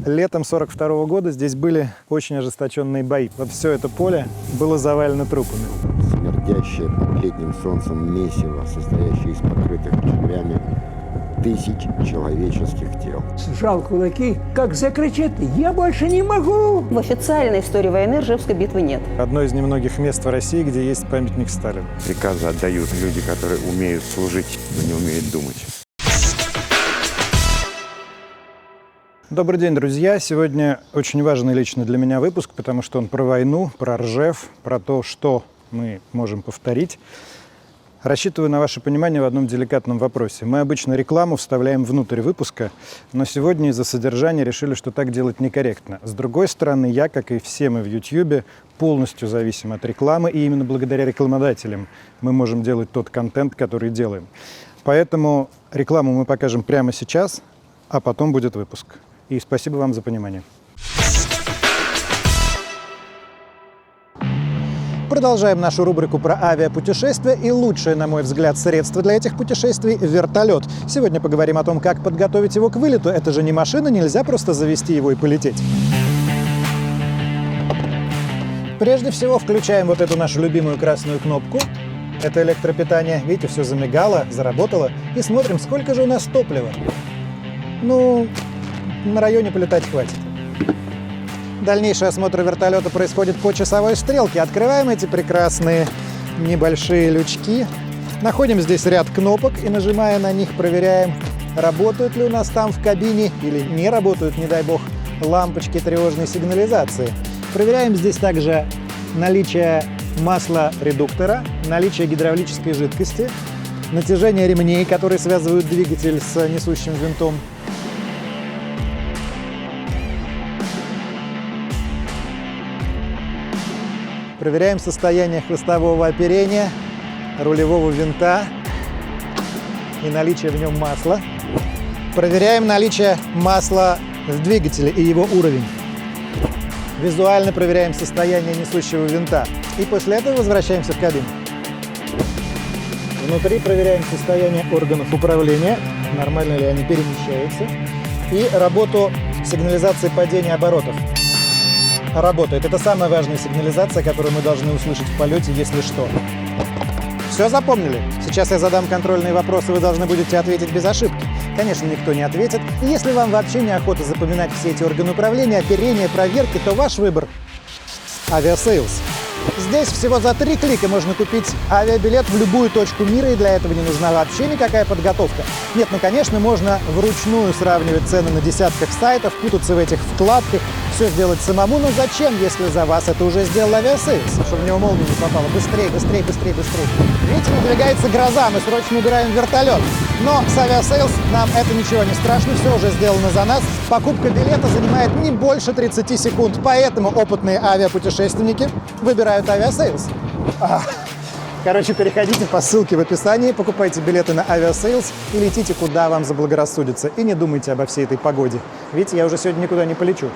Летом 1942 года здесь были очень ожесточенные бои. Вот все это поле было завалено трупами. Смердящее под летним солнцем месиво, состоящее из покрытых червями тысяч человеческих тел. Сжал кулаки, как закричит: «Я больше не могу!» В официальной истории войны Ржевской битвы нет. Одно из немногих мест в России, где есть памятник Сталину. Приказы отдают люди, которые умеют служить, но не умеют думать. Добрый день, друзья! Сегодня очень важный лично для меня выпуск, потому что он про войну, про Ржев, про то, что мы можем повторить. Рассчитываю на ваше понимание в одном деликатном вопросе. Мы обычно рекламу вставляем внутрь выпуска, но сегодня из-за содержания решили, что так делать некорректно. С другой стороны, я, как и все мы в YouTube, полностью зависим от рекламы, и именно благодаря рекламодателям мы можем делать тот контент, который делаем. Поэтому рекламу мы покажем прямо сейчас, а потом будет выпуск. И спасибо вам за понимание. Продолжаем нашу рубрику про авиапутешествия, и лучшее, на мой взгляд, средство для этих путешествий – вертолет. Сегодня поговорим о том, как подготовить его к вылету. Это же не машина, нельзя просто завести его и полететь. Прежде всего включаем вот эту нашу любимую красную кнопку. Это электропитание. Видите, все замигало, заработало. И смотрим, сколько же у нас топлива. Ну, на районе полетать хватит. Дальнейший осмотр вертолета происходит по часовой стрелке. Открываем эти прекрасные небольшие лючки. Находим здесь ряд кнопок и, нажимая на них, проверяем, работают ли у нас там в кабине или не работают, не дай бог, лампочки тревожной сигнализации. Проверяем здесь также наличие масла редуктора, наличие гидравлической жидкости, натяжение ремней, которые связывают двигатель с несущим винтом. Проверяем состояние хвостового оперения, рулевого винта и наличие в нем масла. Проверяем наличие масла в двигателе и его уровень. Визуально проверяем состояние несущего винта. И после этого возвращаемся в кабину. Внутри проверяем состояние органов управления, нормально ли они перемещаются, и работу сигнализации падения оборотов. Работает. Это самая важная сигнализация, которую мы должны услышать в полете, если что. Все запомнили? Сейчас я задам контрольные вопросы, вы должны будете ответить без ошибки. Конечно, никто не ответит. И если вам вообще неохота запоминать все эти органы управления, оперения, проверки, то ваш выбор – Aviasales. Здесь всего за 3 клика можно купить авиабилет в любую точку мира, и для этого не нужна вообще никакая подготовка. Нет, ну конечно, можно вручную сравнивать цены на десятках сайтов, путаться в этих вкладках, все сделать самому, но зачем, если за вас это уже сделал Aviasales? Чтобы в него молния не попала. Быстрее, быстрее, быстрее, быстрее. Видите, надвигается гроза, мы срочно убираем вертолет. Но с Aviasales нам это ничего не страшно, все уже сделано за нас. Покупка билета занимает не больше 30 секунд, поэтому опытные авиапутешественники выбирают Aviasales. Короче, переходите по ссылке в описании, покупайте билеты на Aviasales и летите, куда вам заблагорассудится. И не думайте обо всей этой погоде. Видите, я уже сегодня никуда не полечу.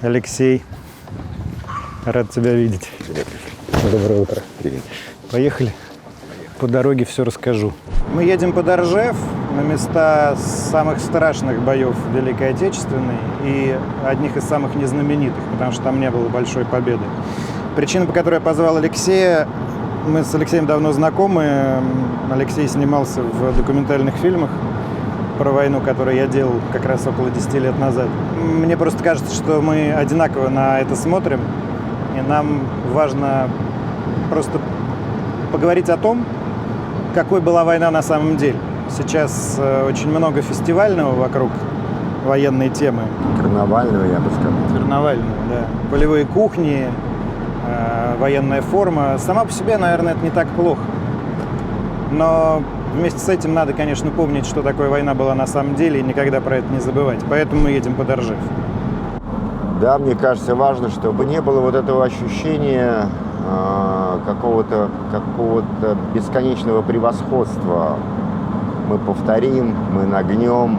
Алексей, рад тебя видеть. Привет. Доброе утро. Привет. Поехали? По дороге все расскажу. Мы едем под Ржев, на места самых страшных боев Великой Отечественной и одних из самых незнаменитых, потому что там не было большой победы. Причина, по которой я позвал Алексея, мы с Алексеем давно знакомы. Алексей снимался в документальных фильмах про войну, которую я делал как раз около 10 лет назад. Мне просто кажется, что мы одинаково на это смотрим, и нам важно просто поговорить о том, какой была война на самом деле. Сейчас очень много фестивального вокруг военной темы. Карнавального, я бы сказал. Карнавального, да. Полевые кухни, военная форма. Сама по себе, наверное, это не так плохо. Но вместе с этим надо, конечно, помнить, что такое война была на самом деле, и никогда про это не забывать. Поэтому мы едем под Ржев. Да, мне кажется, важно, чтобы не было вот этого ощущения какого-то бесконечного превосходства. Мы повторим, мы нагнем.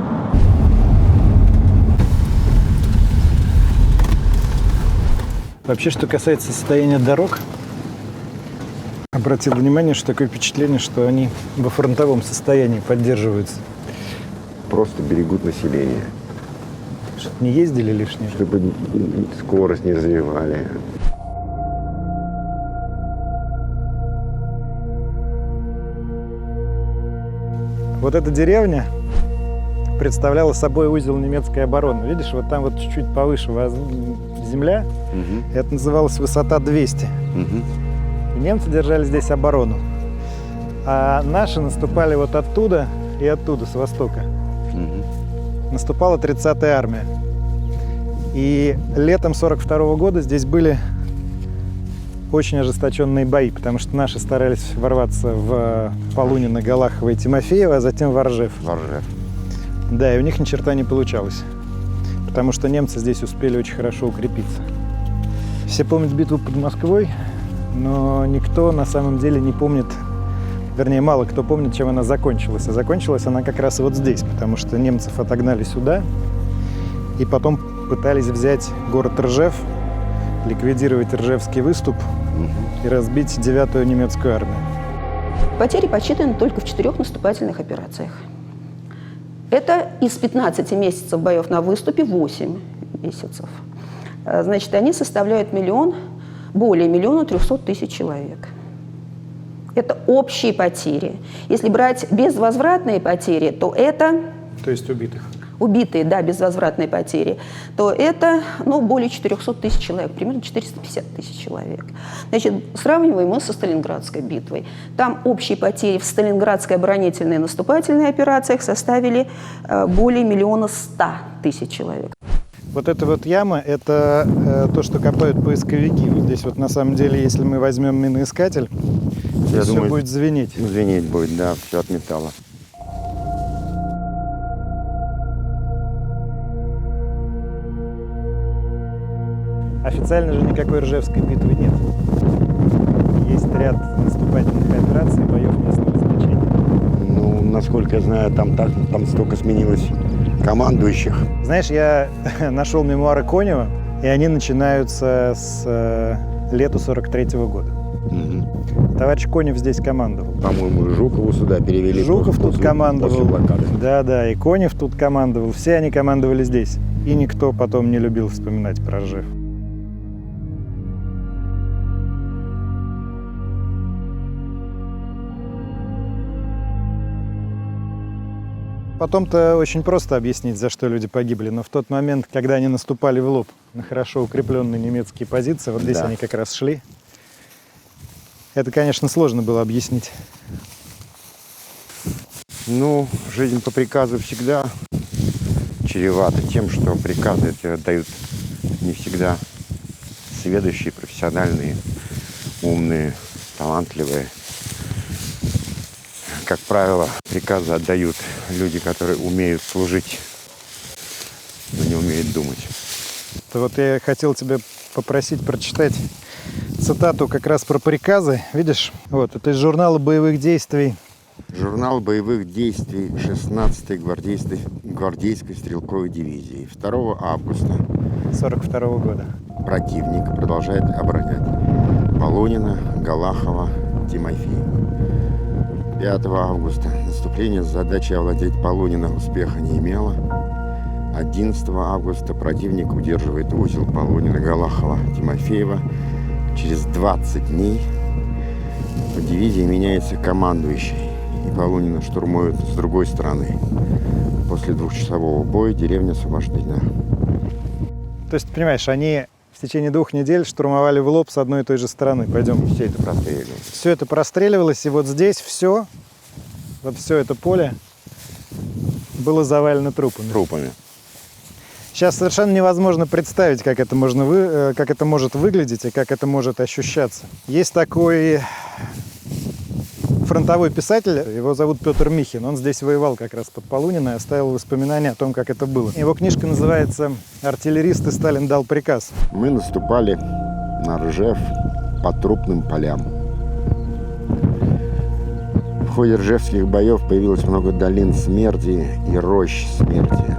Вообще, что касается состояния дорог, обратил внимание, что такое впечатление, что они во фронтовом состоянии поддерживаются. Просто берегут население, Что-то не ездили лишнее. чтобы скорость не развивали. Вот эта деревня представляла собой узел немецкой обороны. Видишь, вот там вот чуть-чуть повыше земля, это называлось высота 200. И немцы держали здесь оборону. А наши наступали вот оттуда и оттуда, с востока. Наступала 30-я армия. И летом 42-го года здесь были очень ожесточенные бои, потому что наши старались ворваться в Полунино, Галахово и Тимофеево, а затем в Ржев. Ржев. Да, и у них ни черта не получалось, потому что немцы здесь успели очень хорошо укрепиться. Все помнят битву под Москвой, но никто на самом деле не помнит, вернее, мало кто помнит, чем она закончилась. А закончилась она как раз вот здесь, потому что немцев отогнали сюда, и потом пытались взять город Ржев, ликвидировать Ржевский выступ и разбить 9-ю немецкую армию. Потери подсчитаны только в 4 наступательных операциях. Это из 15 месяцев боев на выступе 8 месяцев. Значит, они составляют более 1 300 000 человек. Это общие потери. Если брать безвозвратные потери, то это... То есть убитых. Убитые, да, безвозвратные потери, то это более 400 000 человек, примерно 450 000 человек. Значит, сравниваем мы со Сталинградской битвой. Там общие потери в Сталинградской оборонительной и наступательной операциях составили более 1 100 000 человек. Вот эта вот яма – это то, что копают поисковики. Вот здесь вот на самом деле, если мы возьмем миноискатель, Я все думаю, будет звенеть. Звенеть будет, да, все от металла. Официально же никакой Ржевской битвы нет. Есть ряд наступательных операций, боев местного значения. Ну, насколько я знаю, там столько сменилось командующих. Знаешь, я нашел мемуары Конева, и они начинаются с лета 43-го года. Товарищ Конев здесь командовал. По-моему, Жукову сюда перевели. Жуков тут командовал. После блокады. Да, и Конев тут командовал. Все они командовали здесь. И никто потом не любил вспоминать про Ржев. Потом-то очень просто объяснить, за что люди погибли. Но в тот момент, когда они наступали в лоб на хорошо укрепленные немецкие позиции, вот здесь они как раз шли, это, конечно, сложно было объяснить. Ну, жизнь по приказу всегда чревата тем, что приказы эти отдают не всегда сведущие, профессиональные, умные, талантливые. Как правило, приказы отдают люди, которые умеют служить, но не умеют думать. Вот я хотел тебя попросить прочитать цитату как раз про приказы. Видишь, вот это из журнала боевых действий. Журнал боевых действий 16-й гвардейской стрелковой дивизии. 2 августа 42 года. противник продолжает оборонять Полунина, Галахова, Тимофеева. 5 августа наступление с задачей овладеть Полунино успеха не имело. 11 августа противник удерживает узел Полунина, Галахова, Тимофеева. Через 20 дней в дивизии меняется командующий, и Полунина штурмуют с другой стороны. После 2-часового боя деревня освобождена. То есть, понимаешь, они в течение 2 недель штурмовали в лоб с одной и той же стороны. Пойдем. Все это простреливалось. Все это простреливалось, и вот здесь все, вот все это поле было завалено трупами. Сейчас совершенно невозможно представить, как это может выглядеть и как это может ощущаться. Есть такой фронтовой писатель, его зовут Петр Михин. Он здесь воевал как раз под Полунино и оставил воспоминания о том, как это было. Его книжка называется «Артиллерист и Сталин дал приказ». Мы наступали на Ржев по трупным полям. В ходе ржевских боев появилось много долин смерти и рощ смерти.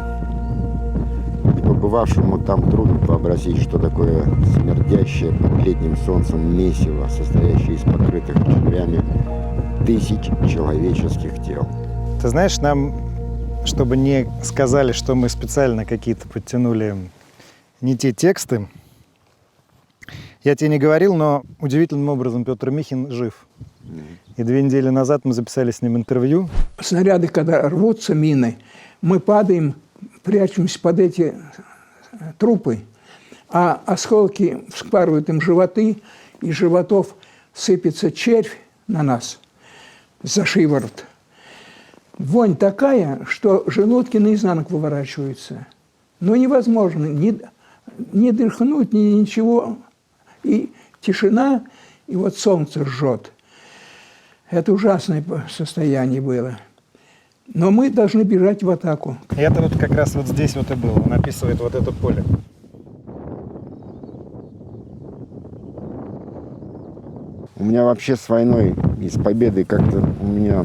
И побывавшему там трудно вообразить, что такое смердящее под летним солнцем месиво, состоящее из покрытых червями тысяч человеческих тел. Ты знаешь, нам, чтобы не сказали, что мы специально какие-то подтянули не те тексты, я тебе не говорил, но удивительным образом Петр Михин жив. И 2 недели назад мы записали с ним интервью. Снаряды, когда рвутся, мины, мы падаем, прячемся под эти трупы, а осколки вспарывают им животы, из животов сыпется червь на нас за шиворот. Вонь такая, что желудки наизнанку выворачиваются. Но невозможно ни дыхнуть, ни ничего. И тишина, и вот солнце жжет. Это ужасное состояние было. Но мы должны бежать в атаку. Это вот как раз вот здесь вот и было. Он описывает вот это поле. У меня вообще с войной и с победой как-то у меня,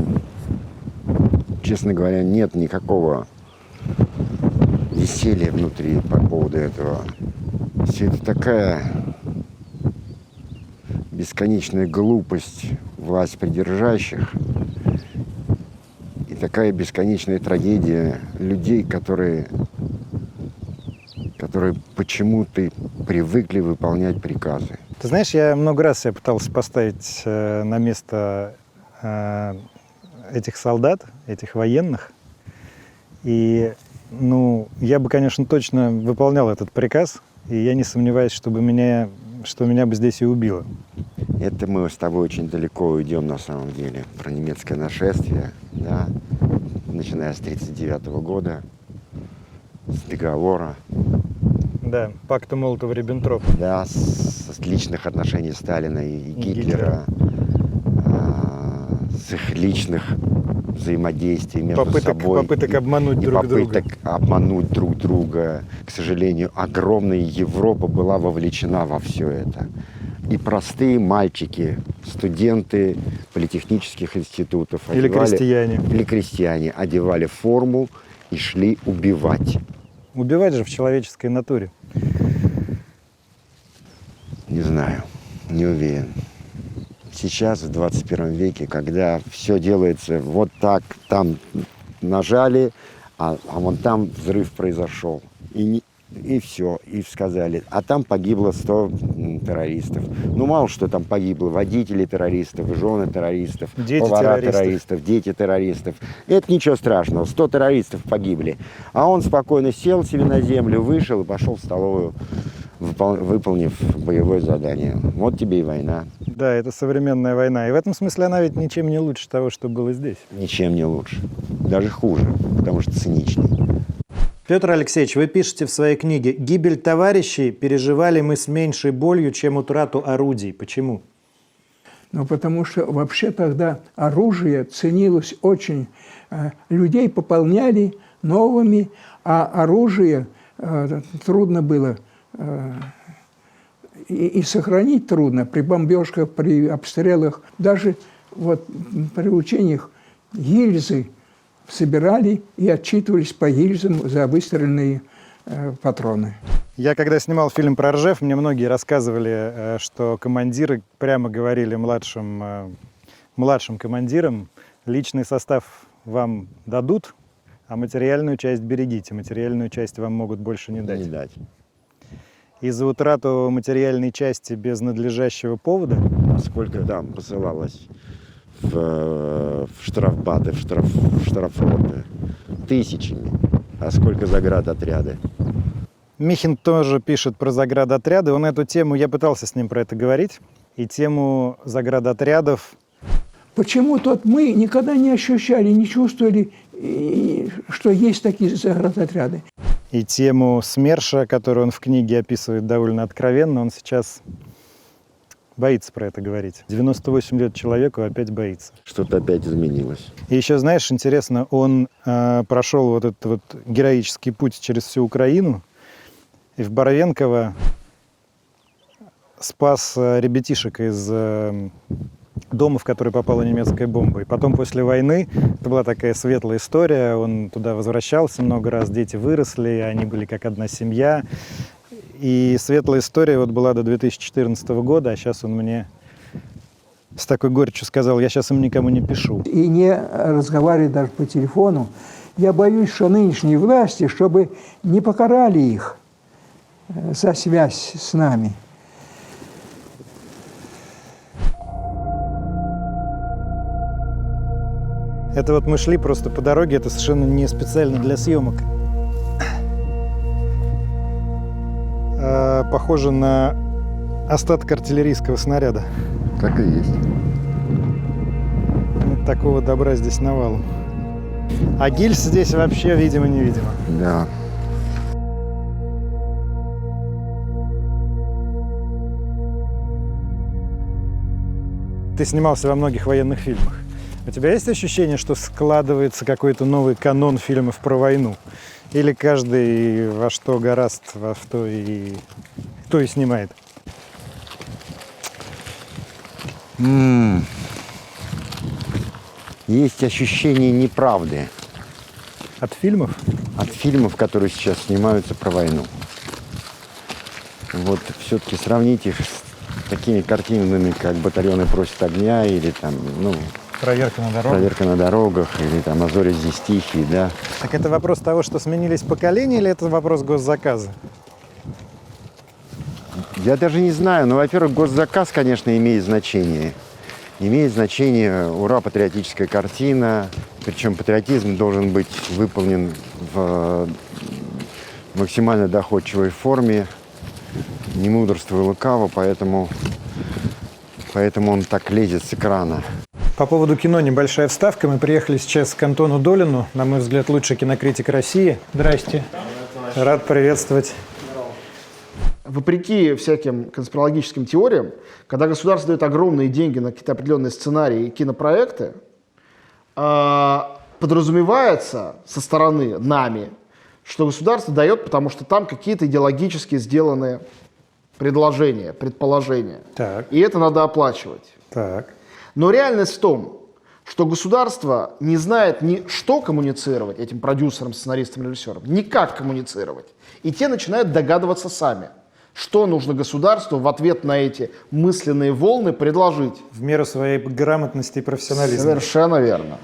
честно говоря, нет никакого веселья внутри по поводу этого. Все это такая бесконечная глупость власть придержащих и такая бесконечная трагедия людей, которые почему-то привыкли выполнять приказы. Ты знаешь, я много раз себя пытался поставить на место этих солдат, этих военных. И, я бы, конечно, точно выполнял этот приказ. И я не сомневаюсь, что меня бы здесь и убило. Это мы с тобой очень далеко уйдем на самом деле. Про немецкое нашествие, да, начиная с 1939 года, с договора. Да, пакта Молотова-Риббентропа. Да, с личных отношений Сталина и Гитлера, с их личных взаимодействий между собой. Попыток обмануть друг друга. Попыток обмануть друг друга. К сожалению, огромная Европа была вовлечена во все это. И простые мальчики, студенты политехнических институтов Или крестьяне одевали форму и шли убивать. Убивать же в человеческой натуре. Не знаю, не уверен. Сейчас, в 21 веке, когда все делается вот так, там нажали, а вон там взрыв произошел. И все, и сказали. А там погибло 100 террористов. Мало что там погибло. Водители террористов, жены террористов, повара террористов, дети террористов. Это ничего страшного. 100 террористов погибли. А он спокойно сел себе на землю, вышел и пошел в столовую, выполнив боевое задание. Вот тебе и война. Да, это современная война. И в этом смысле она ведь ничем не лучше того, что было здесь. Ничем не лучше. Даже хуже, потому что циничней. Петр Алексеевич, вы пишете в своей книге: «Гибель товарищей переживали мы с меньшей болью, чем утрату орудий». Почему? Потому что вообще тогда оружие ценилось очень. Людей пополняли новыми, а оружие трудно было и сохранить трудно при бомбежках, при обстрелах. Даже вот при учениях гильзы собирали и отчитывались по гильзам за выстреленные патроны. Я когда снимал фильм про Ржев, мне многие рассказывали, что командиры прямо говорили младшим командирам: личный состав вам дадут, а материальную часть берегите. Материальную часть вам могут больше не дать. Не дать. И за утрату материальной части без надлежащего повода. А сколько там посылалось в штрафбаты, в штрафроты? Тысячами. А сколько заградотряды? Михин тоже пишет про заградотряды. Он эту тему, я пытался с ним про это говорить, и тему заградотрядов. Почему-то мы никогда не ощущали, не чувствовали, что есть такие заградотряды. И тему СМЕРШа, которую он в книге описывает довольно откровенно, он сейчас боится про это говорить. 98 лет человеку опять боится. Что-то опять изменилось. И еще, знаешь, интересно, он прошел вот этот вот героический путь через всю Украину, и в Боровенково спас ребятишек из дома, в который попала немецкая бомба. И потом, после войны, это была такая светлая история, он туда возвращался много раз, дети выросли, они были как одна семья. И светлая история вот была до 2014 года, а сейчас он мне с такой горечью сказал, я сейчас им никому не пишу. И не разговаривать даже по телефону. Я боюсь, что нынешние власти, чтобы не покарали их за связь с нами. Это вот мы шли просто по дороге, это совершенно не специально для съемок. Похоже на остаток артиллерийского снаряда. Так и есть. Вот такого добра здесь навалом. А гильз здесь вообще видимо-невидимо. Да. Ты снимался во многих военных фильмах. У тебя есть ощущение, что складывается какой-то новый канон фильмов про войну? Или каждый во что горазд, во что и кто и снимает? Есть ощущение неправды От фильмов? от фильмов, которые сейчас снимаются про войну. Вот все-таки сравнить их с такими картинами, как «Батальоны просят огня» или там, ну, Проверка на дорогах. «Проверка на дорогах» или там «А зори здесь тихие», да. Так это вопрос того, что сменились поколения, или это вопрос госзаказа? Я даже не знаю, но, во-первых, госзаказ, конечно, имеет значение. Имеет значение, ура, патриотическая картина, причем патриотизм должен быть выполнен в максимально доходчивой форме, не мудрство и лукаво, поэтому он так лезет с экрана. По поводу кино небольшая вставка. Мы приехали сейчас к Антону Долину, на мой взгляд, лучший кинокритик России. Здрасте. Рад приветствовать. Вопреки всяким конспирологическим теориям, когда государство дает огромные деньги на какие-то определенные сценарии и кинопроекты, подразумевается со стороны нами, что государство дает, потому что там какие-то идеологически сделанные предложения, предположения. Так. И это надо оплачивать. Так. Но реальность в том, что государство не знает ни что коммуницировать этим продюсерам, сценаристам, режиссерам, ни как коммуницировать. И те начинают догадываться сами, что нужно государству в ответ на эти мысленные волны предложить. В меру своей грамотности и профессионализма. Совершенно верно.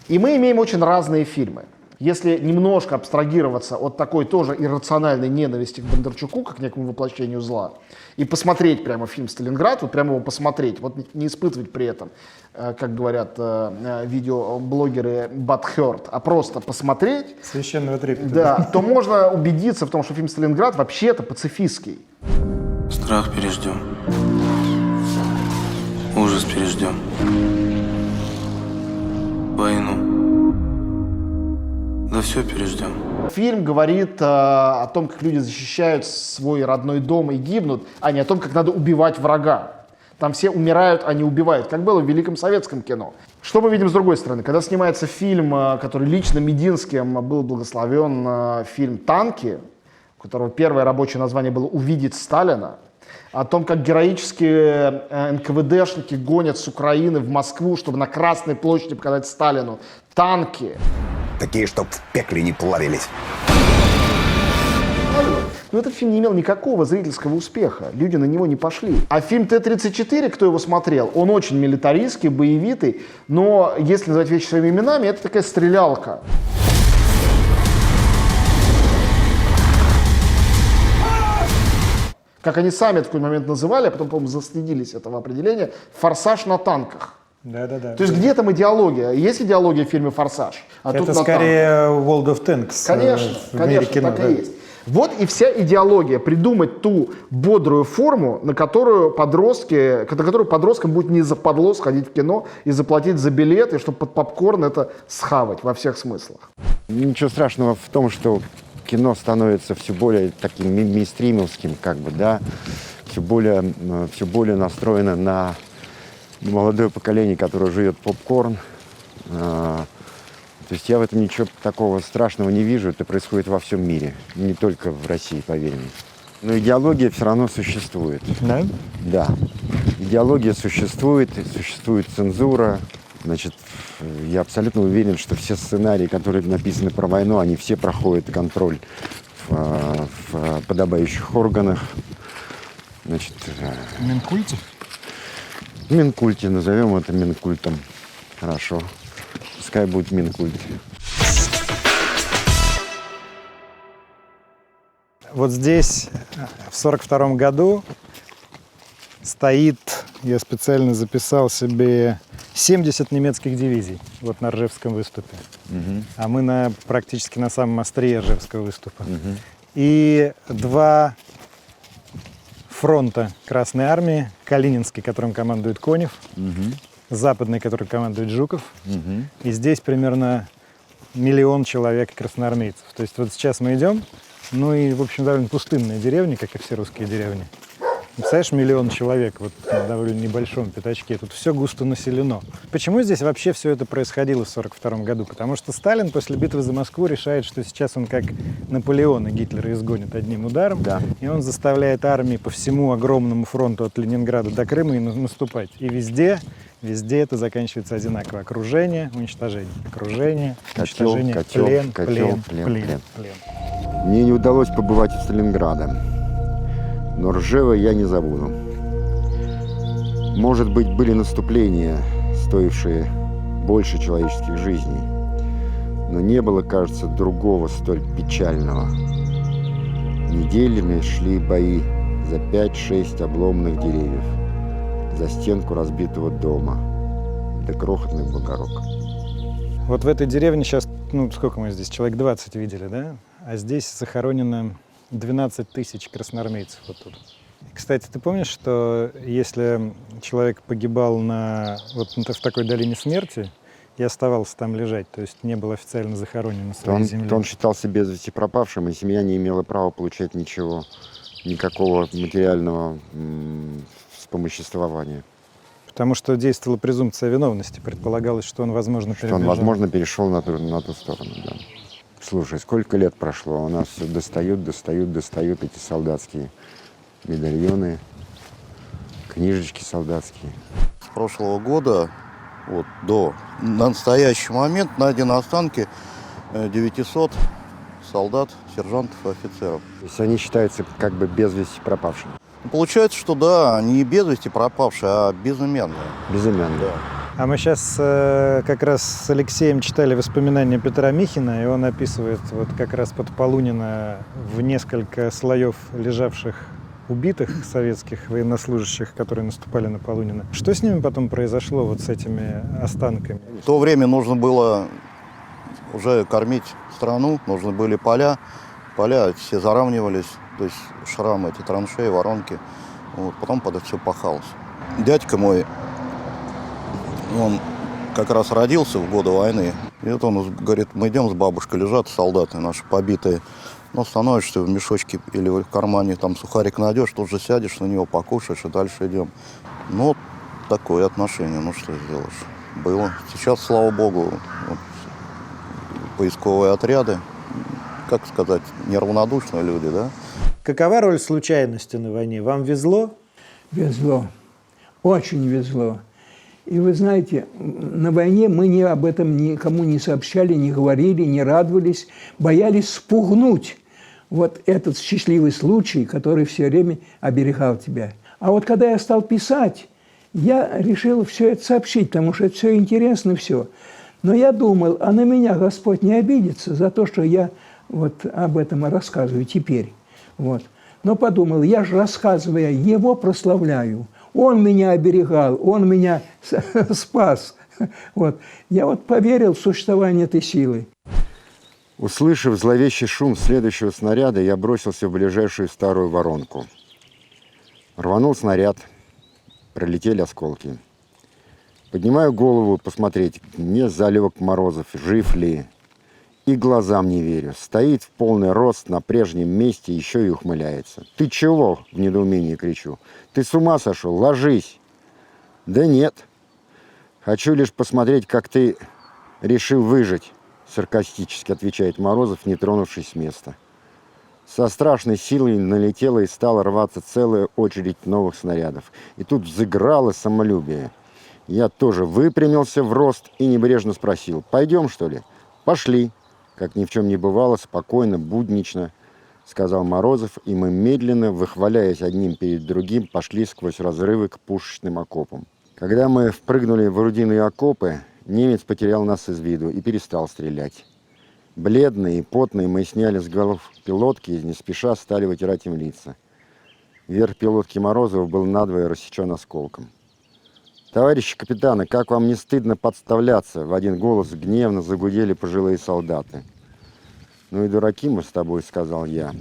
И мы имеем очень разные фильмы. Если немножко абстрагироваться от такой тоже иррациональной ненависти к Бондарчуку, как к некому воплощению зла, и посмотреть прямо фильм «Сталинград», вот прямо его посмотреть, вот не испытывать при этом, как говорят видеоблогеры, butthurt, а просто посмотреть, Священного трепета. да, то можно убедиться в том, что фильм «Сталинград» вообще-то пацифистский. Страх переждем. Ужас переждем. Войну. Да все переждем. Фильм говорит о том, как люди защищают свой родной дом и гибнут, а не о том, как надо убивать врага. Там все умирают, а не убивают, как было в великом советском кино. Что мы видим с другой стороны? Когда снимается фильм, который лично Мединским был благословен, фильм «Танки», у которого первое рабочее название было «Увидеть Сталина», о том, как героические НКВДшники гонят с Украины в Москву, чтобы на Красной площади показать Сталину танки. Такие, чтоб в пекле не плавились. Но этот фильм не имел никакого зрительского успеха. Люди на него не пошли. А фильм Т-34, кто его смотрел, он очень милитаристский, боевитый, но, если называть вещи своими именами, это такая стрелялка. Как они сами в какой-то момент называли, а потом, по-моему, застыдились этого определения, «Форсаж на танках». Да. То есть где там идеология? Есть идеология в фильме «Форсаж»? А тут Это на скорее World of Tanks. Конечно, в мире конечно, кино, так да. и есть. Вот и вся идеология. Придумать ту бодрую форму, на которую подросткам будет не западло сходить в кино и заплатить за билет, и чтобы под попкорн это схавать во всех смыслах. Ничего страшного в том, что кино становится все более таким мейнстримовским, как бы, да, все более настроено на молодое поколение, которое жует попкорн. То есть я в этом ничего такого страшного не вижу. Это происходит во всем мире, не только в России, поверь мне. Но идеология все равно существует. Да? Да. Идеология существует, и существует цензура. Значит, я абсолютно уверен, что все сценарии, которые написаны про войну, они все проходят контроль в подобающих органах. Значит, В Минкульте? в Минкульте, назовем это Минкультом. Хорошо. Пускай будет Минкульт. Вот здесь в 1942 году стоит, я специально записал себе, 70 немецких дивизий вот на Ржевском выступе. А мы практически на самом острие Ржевского выступа. И 2 фронта Красной Армии. Калининский, которым командует Конев, Западный, которым командует Жуков. И здесь примерно 1 миллион человек красноармейцев. То есть вот сейчас мы идем, ну и, в общем, довольно пустынная деревня, как и все русские деревни. Представляешь, 1 миллион человек вот на довольно небольшом пятачке. Тут все густо населено. Почему здесь вообще все это происходило в 1942 году? Потому что Сталин после битвы за Москву решает, что сейчас он как Наполеон и Гитлера изгонит одним ударом. Да. И он заставляет армии по всему огромному фронту от Ленинграда до Крыма и наступать. И везде это заканчивается одинаково. Окружение, уничтожение. Окружение, Котел, уничтожение, котел, плен, котел, плен, плен, плен, плен. плен. Мне не удалось побывать в Сталинграде, но Ржева я не забуду. Может быть, были наступления, стоившие больше человеческих жизней, но не было, кажется, другого столь печального. Неделями шли бои за 5-6 обломанных деревьев, за стенку разбитого дома, до крохотных бугорок. Вот в этой деревне сейчас, сколько мы здесь, человек 20 видели, да? А здесь захоронено 12 тысяч красноармейцев вот тут. Кстати, ты помнишь, что если человек погибал в такой долине смерти и оставался там лежать, то есть не был официально захоронен на своей земле, то он считался без вести пропавшим, и семья не имела права получать ничего, никакого материального вспомоществования. потому что действовала презумпция виновности, предполагалось, что он, возможно, Что он, возможно, перешел на ту сторону, да. Слушай, сколько лет прошло, у нас все достают эти солдатские медальоны, книжечки солдатские. С прошлого года вот, до настоящий момент найдены останки 900 солдат, сержантов и офицеров. То есть они считаются как бы без вести пропавшими. Получается, что да, не без вести пропавшие, а безымянные. Безымянные. Да. А мы сейчас как раз с Алексеем читали воспоминания Петра Михина, и он описывает вот как раз под Полунина в несколько слоев лежавших убитых советских военнослужащих, которые наступали на Полунина. Что с ними потом произошло вот с этими останками? В то время нужно было уже кормить страну, нужны были поля все заравнивались, то есть шрамы, эти траншеи, воронки. Вот, потом под это все пахалось. Дядька мой, он как раз родился в годы войны. И вот он говорит, мы идем с бабушкой, лежат солдаты наши побитые. Ну, становишься в мешочке или в кармане, там сухарик найдешь, тут же сядешь на него, покушаешь и дальше идем. Ну, вот такое отношение, ну что сделаешь. Было. Сейчас, слава богу, вот, поисковые отряды, как сказать, неравнодушные люди, да? Какова роль случайности на войне? Вам везло? Везло. Очень везло. И вы знаете, на войне мы об этом никому не сообщали, не говорили, не радовались, боялись спугнуть вот этот счастливый случай, который все время оберегал тебя. А вот когда я стал писать, я решил все это сообщить, потому что это все интересно, все. Но я думал, а на меня Господь не обидится за то, что я вот об этом рассказываю теперь. Вот. Но подумал, я же, рассказывая, Его прославляю. Он меня оберегал, Он меня спас. Вот. Я вот поверил в существование этой силы. Услышав зловещий шум следующего снаряда, я бросился в ближайшую старую воронку. Рванул снаряд, пролетели осколки. Поднимаю голову посмотреть, не заливок Морозов, жив ли. И глазам не верю. Стоит в полный рост на прежнем месте, еще и ухмыляется. «Ты чего?» – в недоумении кричу. «Ты с ума сошел? Ложись!» «Да нет. Хочу лишь посмотреть, как ты решил выжить», – саркастически отвечает Морозов, не тронувшись с места. Со страшной силой налетела и стала рваться целая очередь новых снарядов. И тут взыграло самолюбие. Я тоже выпрямился в рост и небрежно спросил: «Пойдем, что ли?» «Пошли», как ни в чем не бывало, спокойно, буднично, сказал Морозов, и мы медленно, выхваляясь одним перед другим, пошли сквозь разрывы к пушечным окопам. Когда мы впрыгнули в орудийные окопы, немец потерял нас из виду и перестал стрелять. Бледные и потные мы сняли с голов пилотки и не спеша стали вытирать им лица. Верх пилотки Морозова был надвое рассечен осколком. «Товарищи капитаны, как вам не стыдно подставляться?» В один голос гневно загудели пожилые солдаты. «Ну и дураки мы с тобой», — сказал я,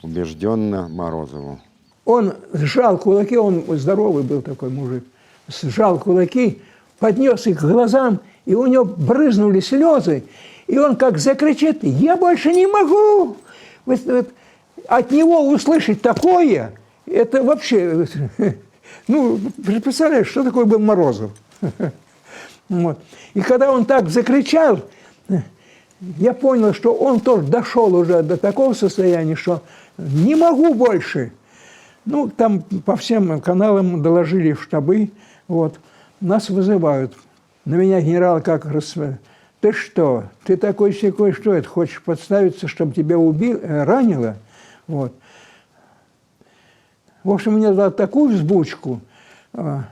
убежденно Морозову. Он сжал кулаки, он здоровый был такой мужик, сжал кулаки, поднес их к глазам, и у него брызнули слезы, и он как закричит: «Я больше не могу!» От него услышать такое, это вообще... Ну, представляешь, что такое был Морозов? Вот. И когда он так закричал, я понял, что он тоже дошел уже до такого состояния, что не могу больше. Ну, там по всем каналам доложили в штабы, вот, нас вызывают. На меня генерал как раз: «Ты что, ты такой-сякой, что это, хочешь подставиться, чтобы тебя ранило?» Вот. В общем, мне дал такую взбучку, а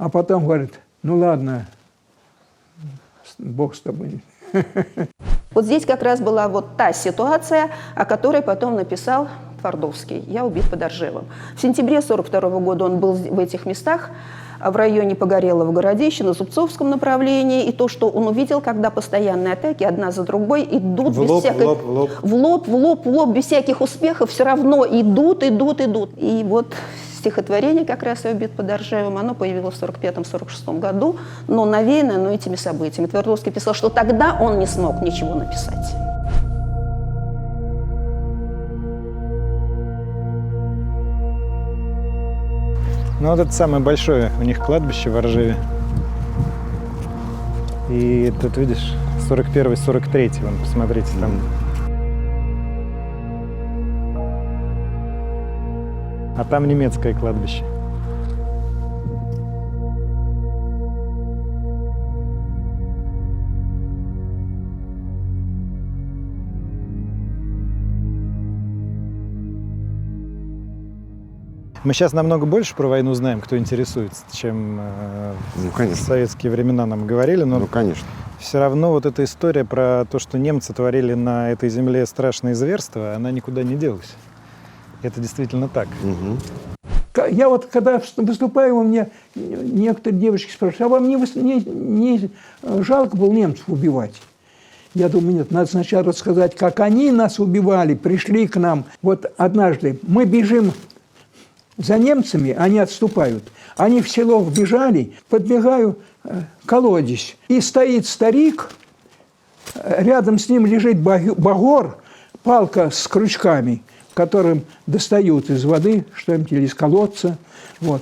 потом говорит: «Ну ладно, Бог с тобой». Вот здесь как раз была вот та ситуация, о которой потом написал Твардовский «Я убит под Оржевом». В сентябре 1942 года он был в этих местах, в районе Погорелого Городища, на Зубцовском направлении. И то, что он увидел, когда постоянные атаки одна за другой идут без всякой... в лоб, без всяких успехов, все равно идут. И вот стихотворение как раз «Я убит под Оржевом», оно появилось в 1945-1946 году, но навеяно этими событиями. Твардовский писал, что тогда он не смог ничего написать. Ну, вот это самое большое у них кладбище в Оржеве. И тут, видишь, 41-й, 43-й, вон, посмотрите, там. А там немецкое кладбище. Мы сейчас намного больше про войну знаем, кто интересуется, чем в советские времена нам говорили. Но конечно. Все равно вот эта история про то, что немцы творили на этой земле страшные зверства, она никуда не делась. Это действительно так. Угу. Я вот когда выступаю, у меня некоторые девочки спрашивают: а вам не жалко было немцев убивать? Я думаю, нет, надо сначала рассказать, как они нас убивали, пришли к нам. Вот однажды мы бежим за немцами, они отступают. Они в село вбежали, подбегаю, колодец. И стоит старик, рядом с ним лежит багор, палка с крючками, которым достают из воды что-нибудь или из колодца. Вот.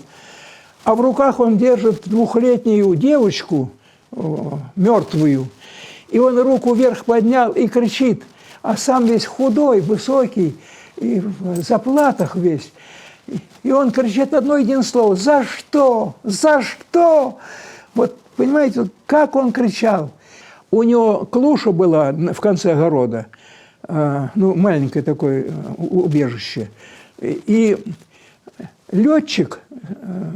А в руках он держит 2-летнюю девочку, мертвую. И он руку вверх поднял и кричит, а сам весь худой, высокий, и в заплатах весь. И он кричит одно единое слово: «За что? За что?» Вот, понимаете, как он кричал. У него клуша была в конце огорода, ну, маленькое такое убежище. И летчик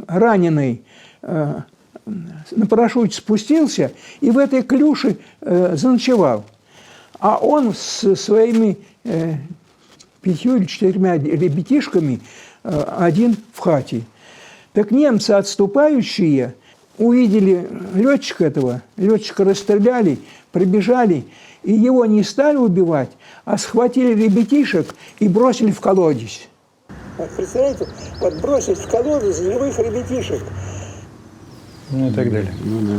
раненый на парашюте спустился и в этой клюше заночевал. А он со своими 5 или 4 ребятишками один в хате. Так немцы, отступающие, увидели летчика расстреляли, прибежали, и его не стали убивать, а схватили ребятишек и бросили в колодец. Вот, представляете, вот бросить в колодец живых ребятишек. Ну и так далее. Ну да.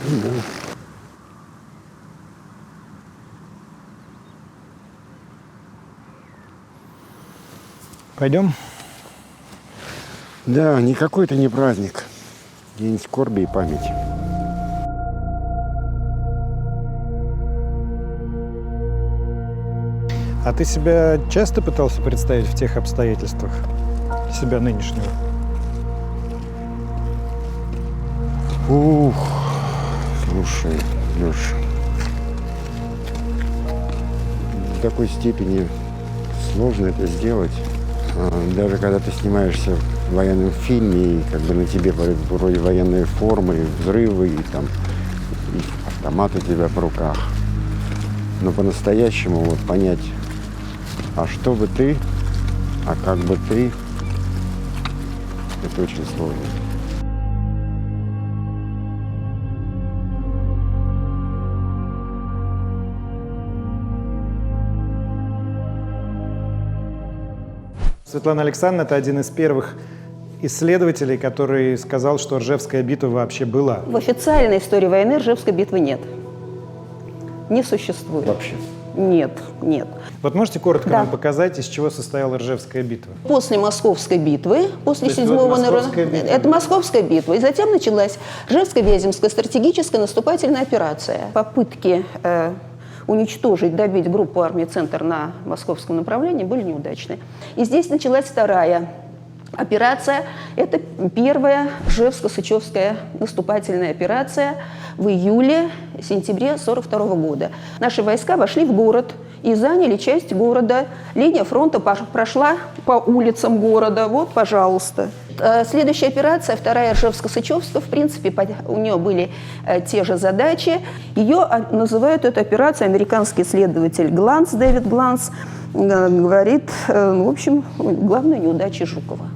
Ну да. Пойдем? Да, никакой это не праздник. День скорби и памяти. А ты себя часто пытался представить в тех обстоятельствах? Себя нынешнего? Ух, слушай, Леш, в такой степени сложно это сделать. Даже когда ты снимаешься в военном фильме, и как бы на тебе вроде военные формы, и взрывы, и там и автомат у тебя в руках. Но по-настоящему вот понять, а что бы ты, а как бы ты, это очень сложно. Светлана Александровна – это один из первых исследователей, который сказал, что Ржевская битва вообще была. В официальной истории войны Ржевской битвы нет. Не существует. Вообще. Нет, нет. Вот можете коротко Да. нам показать, из чего состояла Ржевская битва? После Московской битвы, после То есть 7-го вот Московская битва. это Московская битва. И затем началась Ржевско-Вяземская стратегическая наступательная операция. Попытки уничтожить, добить группу армии «Центр» на московском направлении были неудачны. И здесь началась вторая операция. Это первая Ржевско-Сычевская наступательная операция в июле-сентябре 1942 года. Наши войска вошли в город и заняли часть города. Линия фронта прошла по улицам города. Вот, пожалуйста. Следующая операция, вторая Ржевско-Сычевская, в принципе, у нее были те же задачи. Ее называют эту операцию американский исследователь Гланц, Дэвид Гланц, говорит, в общем, главная неудача Жукова.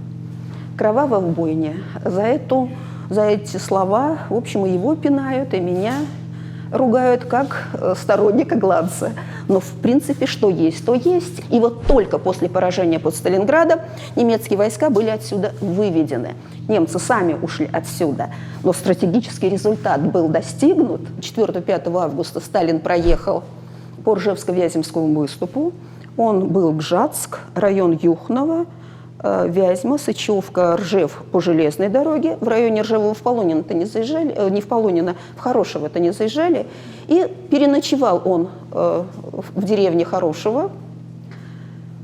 Кровавая бойня. За эти слова, в общем, и его пинают, и меня ругают как сторонника Гланца. Но, в принципе, что есть, то есть. И вот только после поражения под Сталинградом немецкие войска были отсюда выведены. Немцы сами ушли отсюда. Но стратегический результат был достигнут. 4-5 августа Сталин проехал по Ржевско-Вяземскому выступу. Он был Гжатск, район Юхново, Вязьма, Сычевка, Ржев по железной дороге. В районе Ржева в Полонино-то не заезжали, не в Полонино, в Хорошево-то не заезжали. И переночевал он в деревне Хорошево.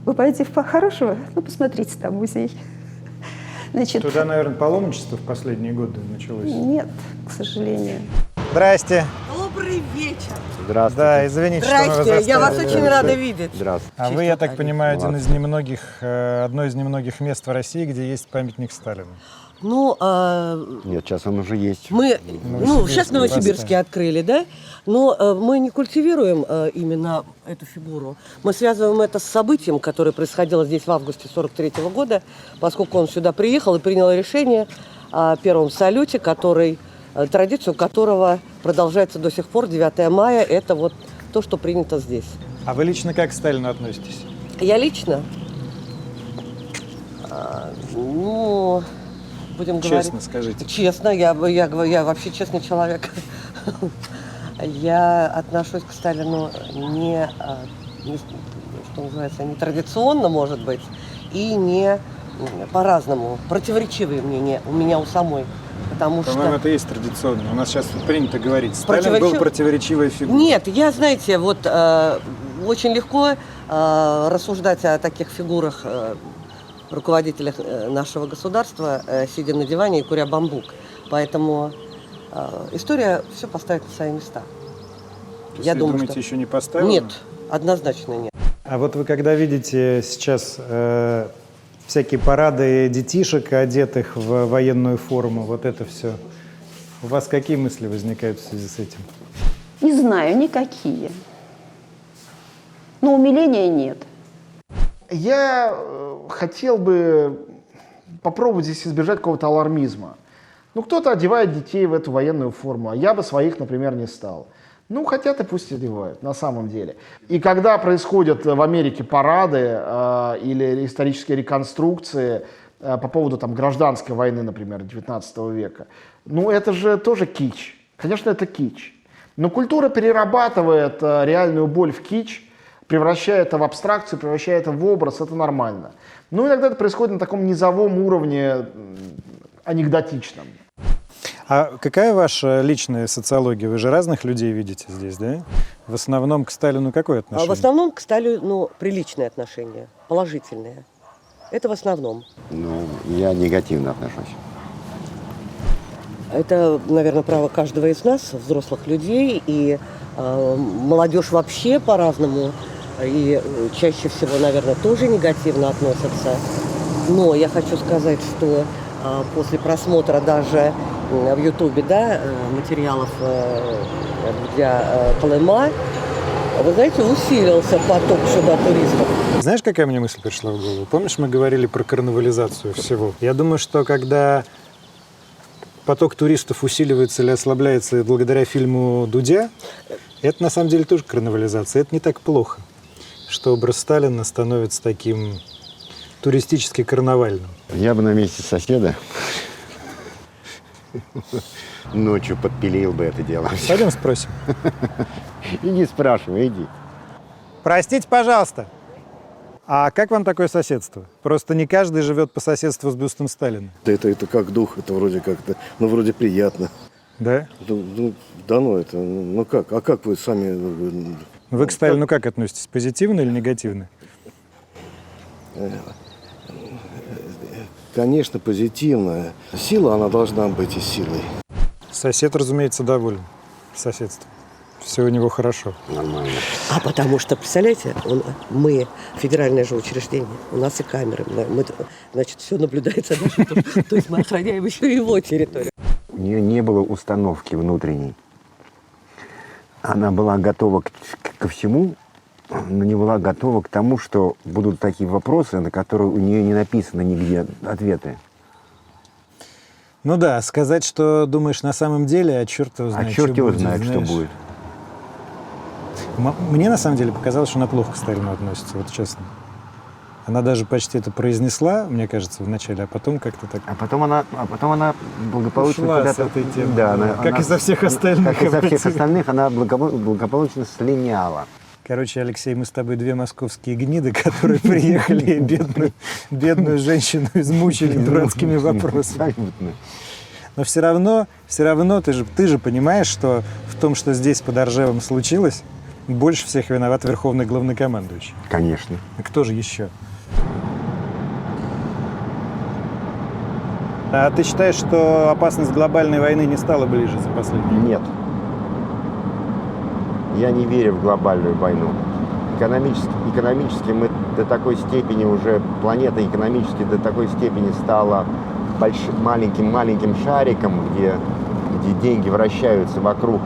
Вы пойдете в Хорошево? Ну, посмотрите, там музей. Значит, Туда, наверное, паломничество в последние годы началось. нет, к сожалению. Здрасте. Добрый вечер. Здравствуйте. Да, извините, что мы вас Здрасте, я вас заставили. очень рада видеть. Здравствуйте. А вы, я так понимаю, одно из немногих мест в России, где есть памятник Сталину. Ну, Нет, сейчас он уже есть. мы, сейчас в Новосибирске поставим. открыли, да? Но мы не культивируем именно эту фигуру. Мы связываем это с событием, которое происходило здесь в августе 1943 года, поскольку он сюда приехал и принял решение о первом салюте, традицию которого продолжается до сих пор, 9 мая. Это вот то, что принято здесь. А вы лично как к Сталину относитесь? Я лично, будем говорить... Честно скажите. Честно, я вообще честный человек. Я отношусь к Сталину что называется, не традиционно, может быть, и не по-разному. Противоречивые мнения у меня у самой. Потому По-моему, что... это и есть традиционно. У нас сейчас принято говорить. Сталин был противоречивой фигурой. Нет, я, знаете, вот очень легко рассуждать о таких фигурах, руководителях нашего государства, сидя на диване и куря бамбук. Поэтому история все поставит на свои места. То есть вы думаете, еще не поставила? Нет, однозначно нет. А вот вы когда видите сейчас всякие парады детишек, одетых в военную форму, вот это все, у вас какие мысли возникают в связи с этим? Не знаю, никакие. Но умиления нет. Я хотел бы попробовать здесь избежать какого-то алармизма. Ну, кто-то одевает детей в эту военную форму, а я бы своих, например, не стал. Ну, хотят и пусть одевают, на самом деле. И когда происходят в Америке парады или исторические реконструкции по поводу там, гражданской войны, например, 19 века, ну, это же тоже кич. Конечно, это кич. Но культура перерабатывает реальную боль в кич, превращает это в абстракцию, превращает это в образ, это нормально. Ну, иногда это происходит на таком низовом уровне, анекдотичном. А какая ваша личная социология? Вы же разных людей видите здесь, да? В основном к Сталину какое отношение? В основном к Сталину приличные отношения, положительные. Это в основном. Ну, я негативно отношусь. Это, наверное, право каждого из нас, взрослых людей, и молодежь вообще по-разному, и чаще всего, наверное, тоже негативно относятся. Но я хочу сказать, что после просмотра даже в Ютубе, да, материалов для Колыма, вы знаете, усилился поток сюда туристов. Знаешь, какая мне мысль пришла в голову? Помнишь, мы говорили про карнавализацию всего? Я думаю, что когда поток туристов усиливается или ослабляется благодаря фильму Дудя, это на самом деле тоже карнавализация. Это не так плохо, что образ Сталина становится таким туристически карнавальным. Я бы на месте соседа ночью подпилил бы это дело. Пойдем спросим. Иди спрашивай, иди. Простите, пожалуйста, а как вам такое соседство? Просто не каждый живет по соседству с бюстом Сталина. Да это как дух, это вроде как-то, ну вроде приятно. Да? Да ну это, ну как, а как вы сами... Вы к Сталину как относитесь? Позитивно или негативно? Конечно, позитивно. Сила, она должна быть и силой. Сосед, разумеется, доволен соседством. Все у него хорошо. Нормально. А потому что, представляете, мы федеральное же учреждение, у нас и камеры, мы, значит, все наблюдается дальше, то есть мы охраняем еще и его территорию. У нее не было установки внутренней. Она была готова ко всему, но не была готова к тому, что будут такие вопросы, на которые у нее не написано нигде ответы. Ну да, сказать, что думаешь на самом деле, а черт его знает, А черт его будет, знает, что знаешь. будет. Мне на самом деле показалось, что она плохо к Сталину относится, вот честно. Она даже почти это произнесла, мне кажется, вначале, а потом как-то так... А потом она благополучно ушла куда-то... с этой темы. Да, Как и со всех остальных. Как и со всех остальных, она благополучно слиняла. Короче, Алексей, мы с тобой две московские гниды, которые приехали и бедную женщину измучили дурацкими вопросами. Абсолютно. Но все равно ты же понимаешь, что в том, что здесь под Оржевом случилось, больше всех виноват верховный главнокомандующий. Конечно. А кто же еще? А ты считаешь, что опасность глобальной войны не стала ближе за последние годы? Нет. Я не верю в глобальную войну. Экономически мы до такой степени уже, планета экономически до такой степени стала маленьким шариком, где деньги вращаются вокруг,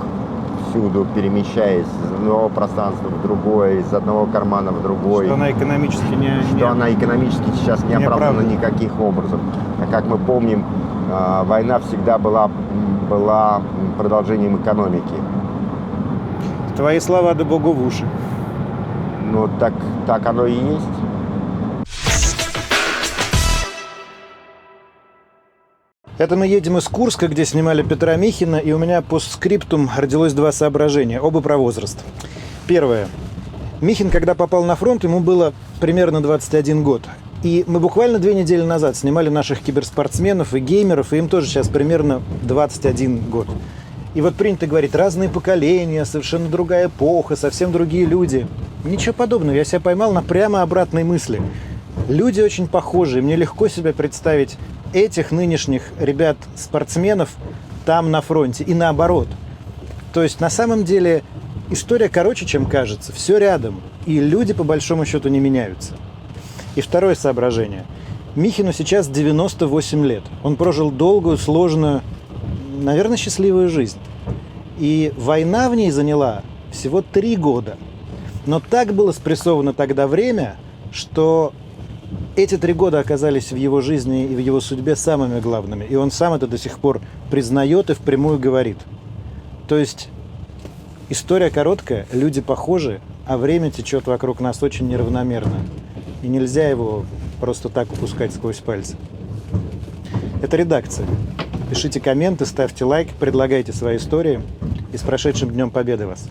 всюду перемещаясь из одного пространства в другое, из одного кармана в другой. Что она экономически она экономически сейчас не оправдана никаких образом. А как мы помним, война всегда была продолжением экономики. Твои слова да богу в уши. Ну, так оно и есть. Это мы едем из Курска, где снимали Петра Михина, и у меня постскриптум родилось два соображения, оба про возраст. Первое. Михин, когда попал на фронт, ему было примерно 21 год. И мы буквально 2 недели назад снимали наших киберспортсменов и геймеров, и им тоже сейчас примерно 21 год. И вот принято говорить, разные поколения, совершенно другая эпоха, совсем другие люди. Ничего подобного, я себя поймал на прямо обратной мысли. Люди очень похожи, мне легко себе представить этих нынешних ребят-спортсменов там на фронте и наоборот. То есть на самом деле история короче, чем кажется, все рядом, и люди по большому счету не меняются. И второе соображение. Михину сейчас 98 лет. Он прожил долгую, сложную, наверное, счастливую жизнь. И война в ней заняла всего 3 года. Но так было спрессовано тогда время, что эти 3 года оказались в его жизни и в его судьбе самыми главными. И он сам это до сих пор признает и впрямую говорит. То есть история короткая, люди похожи, а время течет вокруг нас очень неравномерно. И нельзя его просто так упускать сквозь пальцы. Это редакция. Пишите комменты, ставьте лайк, предлагайте свои истории. И с прошедшим Днем Победы вас!